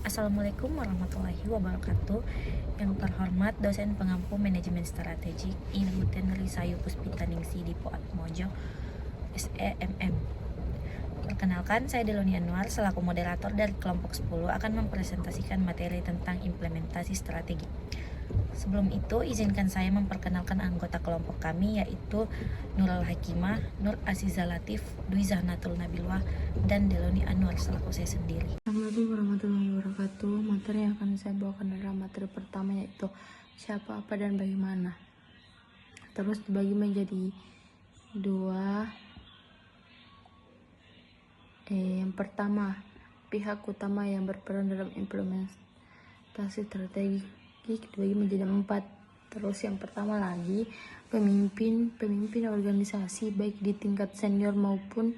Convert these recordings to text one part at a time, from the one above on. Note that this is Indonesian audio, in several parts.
Assalamualaikum warahmatullahi wabarakatuh. Yang terhormat dosen pengampu manajemen strategik Ibu Tenri Sayu Puspita Ningsi Dipo Atmojo SEMM. Perkenalkan, saya Deloni Anwar selaku moderator dari kelompok 10 akan mempresentasikan materi tentang implementasi strategi. Sebelum itu, izinkan saya memperkenalkan anggota kelompok kami, yaitu Nurul Hakimah, Nur Aziza Latif, Dwi Zahnatul Nabilwah, dan Deloni Anwar selaku saya sendiri. Assalamualaikum warahmatullahi wabarakatuh. Materi yang akan saya bawakan adalah materi pertama, yaitu siapa, apa, dan bagaimana. Terus dibagi menjadi dua. Yang pertama, pihak utama yang berperan dalam implementasi strategi dibagi menjadi 4. Terus yang pertama lagi, pemimpin organisasi baik di tingkat senior maupun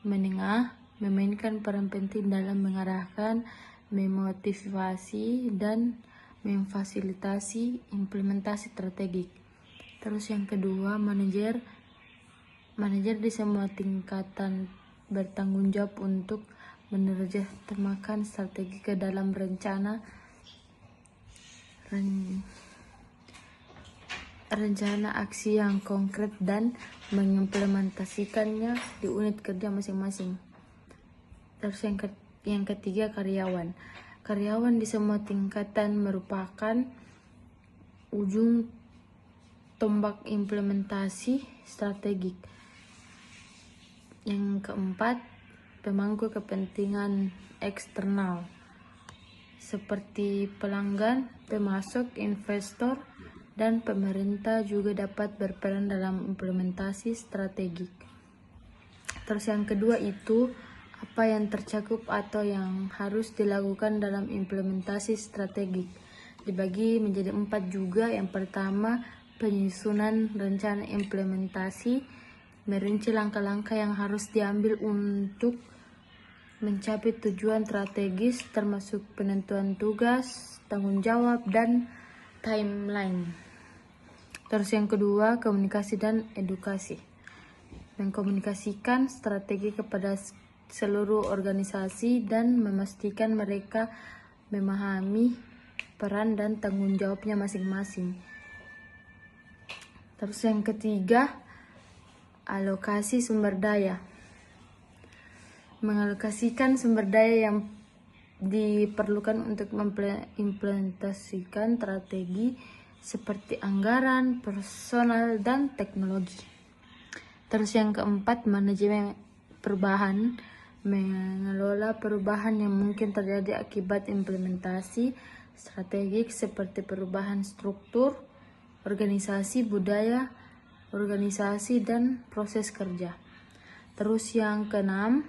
menengah memainkan peran penting dalam mengarahkan, memotivasi, dan memfasilitasi implementasi strategik. Terus yang kedua, manajer di semua tingkatan bertanggung jawab untuk menerjemahkan strategi ke dalam rencana aksi yang konkret dan mengimplementasikannya di unit kerja masing-masing. Terus yang ketiga, karyawan di semua tingkatan merupakan ujung tombak implementasi strategik. Yang keempat, pemangku kepentingan eksternal seperti pelanggan, pemasok, investor, dan pemerintah juga dapat berperan dalam implementasi strategik. Terus yang kedua itu, apa yang tercakup atau yang harus dilakukan dalam implementasi strategik. Dibagi menjadi 4 juga. Yang pertama, penyusunan rencana implementasi, merinci langkah-langkah yang harus diambil untuk mencapai tujuan strategis termasuk penentuan tugas, tanggung jawab, dan timeline. Terus yang kedua, komunikasi dan edukasi. Mengkomunikasikan strategi kepada seluruh organisasi dan memastikan mereka memahami peran dan tanggung jawabnya masing-masing. Terus yang ketiga, alokasi sumber daya. Mengalokasikan sumber daya yang diperlukan untuk mengimplementasikan strategi seperti anggaran, personal, dan teknologi. Terus yang keempat, manajemen perubahan. Mengelola perubahan yang mungkin terjadi akibat implementasi strategik seperti perubahan struktur, organisasi, budaya, organisasi, dan proses kerja. Terus yang keenam,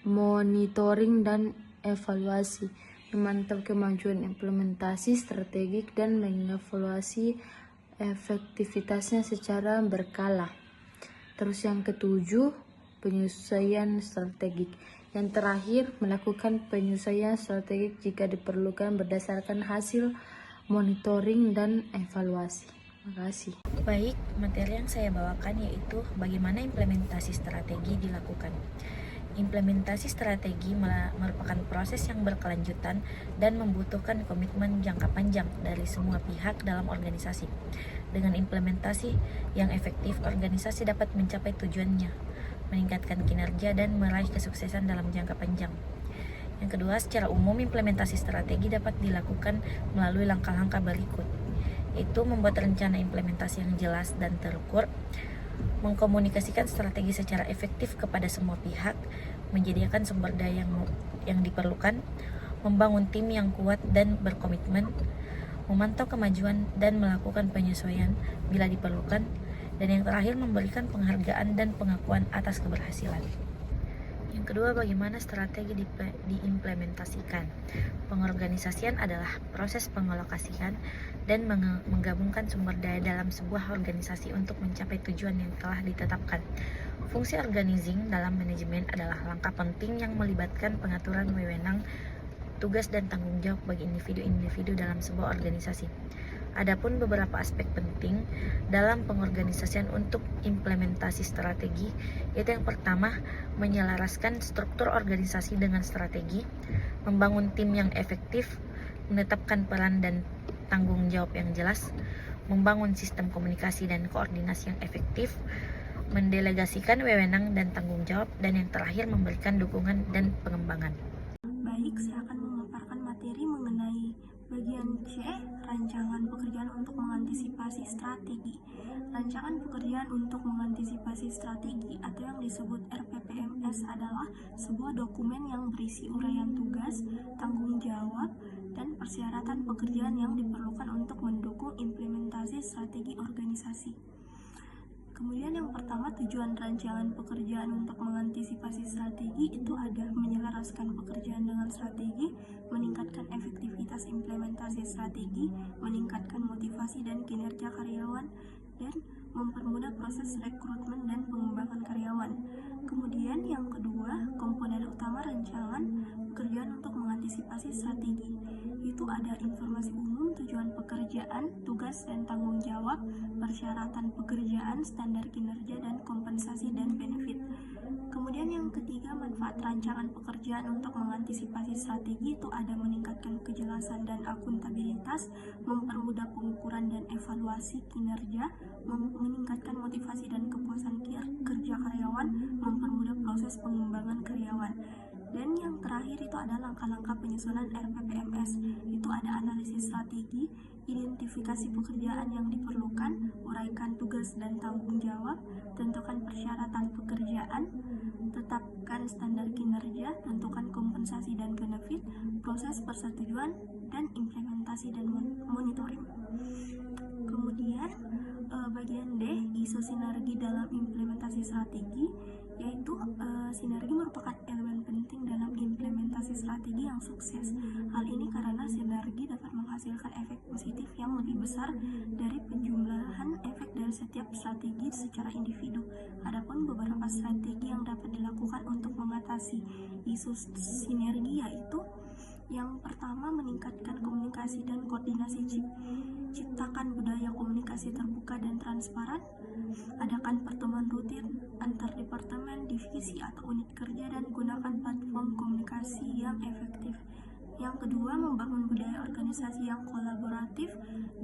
monitoring dan evaluasi. Memantau kemajuan implementasi strategik dan mengevaluasi efektivitasnya secara berkala. Terus yang ketujuh, penyesuaian strategik. Yang terakhir, melakukan penyesuaian strategik jika diperlukan berdasarkan hasil monitoring dan evaluasi. Terima kasih. Baik, materi yang saya bawakan yaitu bagaimana implementasi strategi dilakukan. Implementasi strategi merupakan proses yang berkelanjutan dan membutuhkan komitmen jangka panjang dari semua pihak dalam organisasi. Dengan implementasi yang efektif, organisasi dapat mencapai tujuannya, meningkatkan kinerja, dan meraih kesuksesan dalam jangka panjang. Yang kedua, secara umum implementasi strategi dapat dilakukan melalui langkah-langkah berikut, yaitu membuat rencana implementasi yang jelas dan terukur, mengkomunikasikan strategi secara efektif kepada semua pihak, menyediakan sumber daya yang diperlukan, membangun tim yang kuat dan berkomitmen, memantau kemajuan dan melakukan penyesuaian bila diperlukan, dan yang terakhir memberikan penghargaan dan pengakuan atas keberhasilan. Yang kedua, bagaimana strategi diimplementasikan. Pengorganisasian adalah proses pengalokasian dan menggabungkan sumber daya dalam sebuah organisasi untuk mencapai tujuan yang telah ditetapkan. Fungsi organizing dalam manajemen adalah langkah penting yang melibatkan pengaturan wewenang, tugas, dan tanggung jawab bagi individu-individu dalam sebuah organisasi. Adapun beberapa aspek penting dalam pengorganisasian untuk implementasi strategi, yaitu yang pertama, menyelaraskan struktur organisasi dengan strategi, membangun tim yang efektif, menetapkan peran dan tanggung jawab yang jelas, membangun sistem komunikasi dan koordinasi yang efektif, mendelegasikan wewenang dan tanggung jawab, dan yang terakhir memberikan dukungan dan pengembangan. Baik, saya akan memaparkan materi mengenai bagian C, rancangan pekerjaan untuk mengantisipasi strategi. Rancangan pekerjaan untuk mengantisipasi strategi atau yang disebut RPPMS adalah sebuah dokumen yang berisi uraian tugas, tanggung jawab, dan persyaratan pekerjaan yang diperlukan untuk mendukung implementasi strategi organisasi. Kemudian yang pertama, tujuan rancangan pekerjaan untuk mengantisipasi strategi itu ada menyelaraskan pekerjaan dengan strategi, meningkatkan efektivitas implementasi strategi, meningkatkan motivasi dan kinerja karyawan, dan mempermudah proses rekrutmen dan pengembangan karyawan. Kemudian yang kedua, komponen utama rancangan pekerjaan untuk mengantisipasi strategi itu ada informasi umum, tujuan pekerjaan, tugas dan tanggung jawab, persyaratan pekerjaan, standar kinerja dan kompensasi dan benefit. Kemudian yang ketiga, manfaat rancangan pekerjaan untuk mengantisipasi strategi itu ada meningkatkan kejelasan dan akuntabilitas, mempermudah pengukuran dan evaluasi kinerja, meningkatkan motivasi dan kepuasan kerja karyawan, mempermudah proses pengembangan karyawan. Dan yang terakhir itu ada langkah-langkah penyusunan RPPMS. Itu ada analisis strategi, identifikasi pekerjaan yang diperlukan, uraikan tugas dan tanggung jawab, tentukan persyaratan pekerjaan, tetapkan standar kinerja, tentukan kompensasi dan benefit, proses persetujuan, dan implementasi dan monitoring. Kemudian bagian D, isu sinergi dalam implementasi strategi, yaitu sinergi merupakan elemen penting dalam implementasi strategi yang sukses. Hal ini karena sinergi dapat menghasilkan efek positif yang lebih besar dari penjumlahan efek dari setiap strategi secara individu. Adapun beberapa strategi yang dapat dilakukan untuk mengatasi isu sinergi yaitu yang pertama, meningkatkan komunikasi dan koordinasi, ciptakan budaya komunikasi terbuka dan transparan, adakan pertemuan rutin antar departemen, divisi atau unit kerja dan gunakan platform komunikasi yang efektif. Yang kedua, membangun budaya organisasi yang kolaboratif,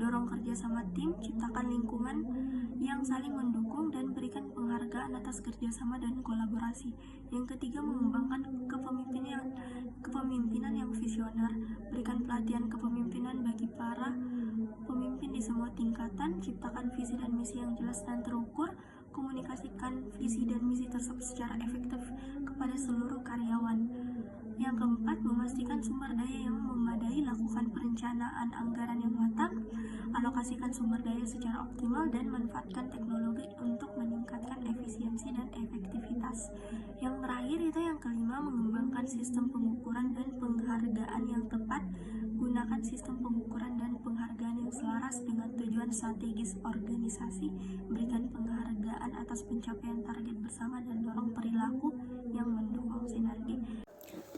dorong kerjasama tim, ciptakan lingkungan yang saling mendukung dan berikan penghargaan atas kerjasama dan kolaborasi. Yang ketiga, mengembangkan kepemimpinan yang visioner, berikan pelatihan kepemimpinan bagi para pemimpin di semua tingkatan, ciptakan visi dan misi yang jelas dan terukur, komunikasikan visi dan misi tersebut secara efektif kepada seluruh karyawan. Yang keempat, memastikan sumber daya yang memadai, lakukan perencanaan anggaran yang matang, alokasikan sumber daya secara optimal, dan manfaatkan teknologi untuk meningkatkan efisiensi dan efektivitas. Yang terakhir itu yang kelima, mengembangkan sistem pengukuran dan penghargaan yang tepat, gunakan sistem pengukuran dan penghargaan yang selaras dengan tujuan strategis organisasi, berikan penghargaan atas pencapaian target bersama, dan dorong perilaku yang mendukung sinergi.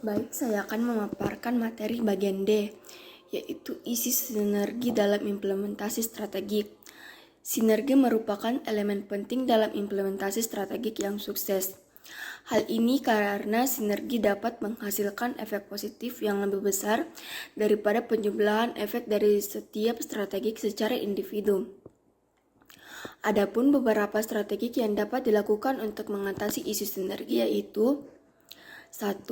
Baik, saya akan memaparkan materi bagian D, yaitu isi sinergi dalam implementasi strategi. Sinergi merupakan elemen penting dalam implementasi strategik yang sukses. Hal ini karena sinergi dapat menghasilkan efek positif yang lebih besar daripada penjumlahan efek dari setiap strategi secara individu. Adapun beberapa strategi yang dapat dilakukan untuk mengatasi isu sinergi yaitu 1.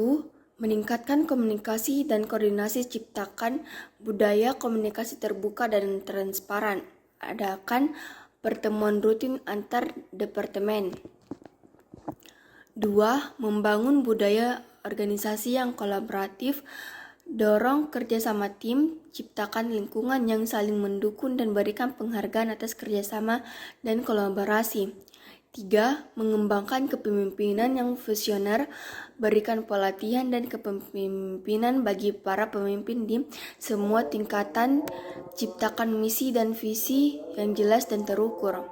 Meningkatkan komunikasi dan koordinasi, ciptakan budaya komunikasi terbuka dan transparan. Adakan pertemuan rutin antar departemen. 2. Membangun budaya organisasi yang kolaboratif, dorong kerjasama tim, ciptakan lingkungan yang saling mendukung dan berikan penghargaan atas kerjasama dan kolaborasi. 3. Mengembangkan kepemimpinan yang visioner, berikan pelatihan dan kepemimpinan bagi para pemimpin di semua tingkatan, ciptakan misi dan visi yang jelas dan terukur.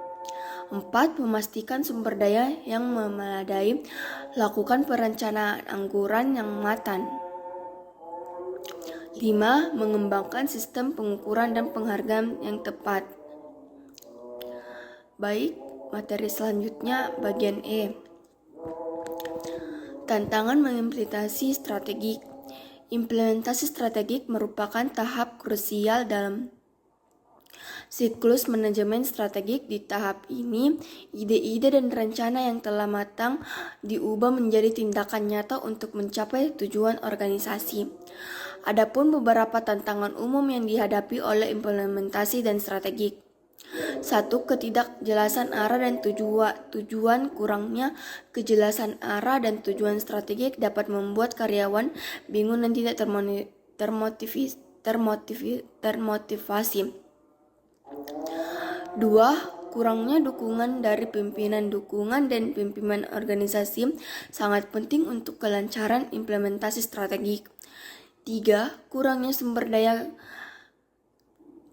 4. Memastikan sumber daya yang memadai, lakukan perencanaan anggaran yang matang. 5. 5. Mengembangkan sistem pengukuran dan penghargaan yang tepat. Baik, materi selanjutnya bagian E. Tantangan mengimplementasi strategik. Implementasi strategik merupakan tahap krusial dalam siklus manajemen strategik. Di tahap ini, ide-ide dan rencana yang telah matang diubah menjadi tindakan nyata untuk mencapai tujuan organisasi. Adapun beberapa tantangan umum yang dihadapi oleh implementasi dan strategik. 1. Ketidakjelasan arah dan tujuan. Kurangnya kejelasan arah dan tujuan strategik dapat membuat karyawan bingung dan tidak termotivasi. 2. Kurangnya dukungan dari pimpinan. Dukungan dan pimpinan organisasi sangat penting untuk kelancaran implementasi strategik. 3. Kurangnya sumber daya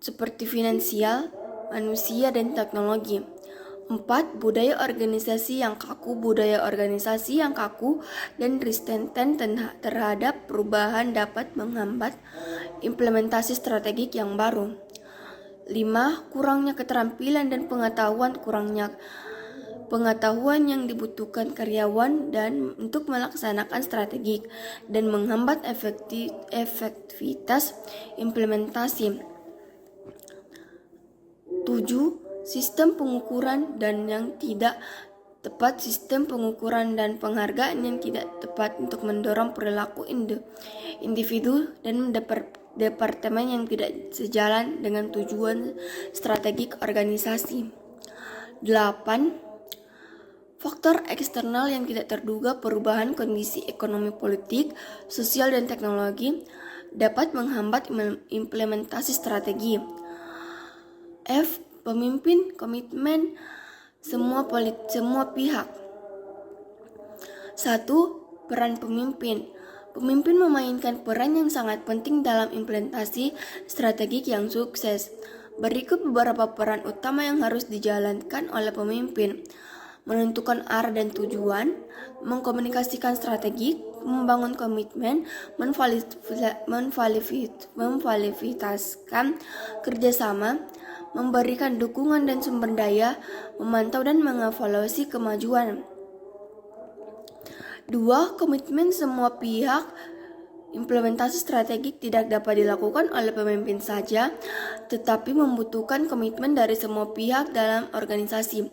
seperti finansial, manusia, dan teknologi. 4. Budaya organisasi yang kaku. Budaya organisasi yang kaku dan resisten terhadap perubahan dapat menghambat implementasi strategik yang baru. 5. Kurangnya keterampilan dan pengetahuan. Kurangnya pengetahuan yang dibutuhkan karyawan dan untuk melaksanakan strategik dan menghambat efektivitas implementasi. 7. Sistem pengukuran dan yang tidak tepat. Sistem pengukuran dan penghargaan yang tidak tepat untuk mendorong perilaku individu dan departemen yang tidak sejalan dengan tujuan strategik organisasi. 8. Faktor eksternal yang tidak terduga. Perubahan kondisi ekonomi, politik, sosial, dan teknologi dapat menghambat implementasi strategi. F. Pemimpin, komitmen semua pihak. 1. Peran pemimpin. Pemimpin memainkan peran yang sangat penting dalam implementasi strategik yang sukses. Berikut beberapa peran utama yang harus dijalankan oleh pemimpin. Menentukan arah dan tujuan, mengkomunikasikan strategi, membangun komitmen, memfasilitasikan kerjasama, memberikan dukungan dan sumber daya, memantau dan mengevaluasi kemajuan. 2. Komitmen semua pihak. Implementasi strategik tidak dapat dilakukan oleh pemimpin saja, tetapi membutuhkan komitmen dari semua pihak dalam organisasi.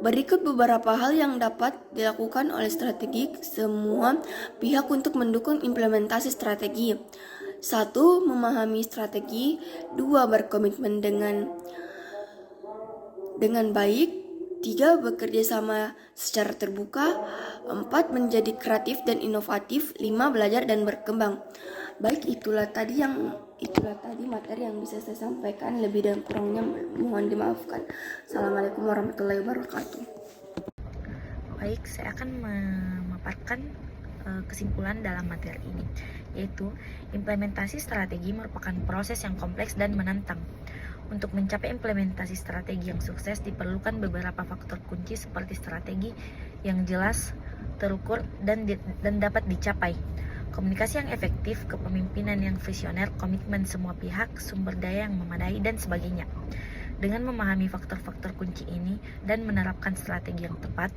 Berikut beberapa hal yang dapat dilakukan oleh strategik semua pihak untuk mendukung implementasi strategi. 1. Memahami strategi. 2. Berkomitmen dengan baik. 3. Bekerja sama secara terbuka. 4. Menjadi kreatif dan inovatif. 5. Belajar dan berkembang. Baik, itulah tadi materi yang bisa saya sampaikan. Lebih dan kurangnya mohon dimaafkan. Assalamualaikum warahmatullahi wabarakatuh. Baik, saya akan memaparkan kesimpulan dalam materi ini, yaitu implementasi strategi merupakan proses yang kompleks dan menantang. Untuk mencapai implementasi strategi yang sukses diperlukan beberapa faktor kunci seperti strategi yang jelas, terukur, dan dapat dicapai. Komunikasi yang efektif, kepemimpinan yang visioner, komitmen semua pihak, sumber daya yang memadai, dan sebagainya. Dengan memahami faktor-faktor kunci ini dan menerapkan strategi yang tepat,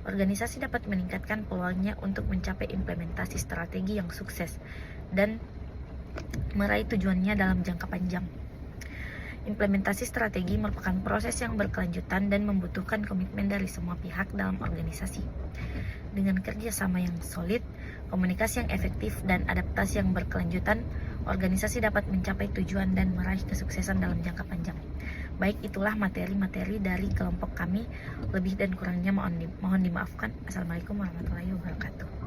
organisasi dapat meningkatkan peluangnya untuk mencapai implementasi strategi yang sukses dan meraih tujuannya dalam jangka panjang. Implementasi strategi merupakan proses yang berkelanjutan dan membutuhkan komitmen dari semua pihak dalam organisasi. Dengan kerjasama yang solid, komunikasi yang efektif, dan adaptasi yang berkelanjutan, organisasi dapat mencapai tujuan dan meraih kesuksesan dalam jangka panjang. Baik, itulah materi-materi dari kelompok kami. Lebih dan kurangnya mohon dimaafkan. Assalamualaikum warahmatullahi wabarakatuh.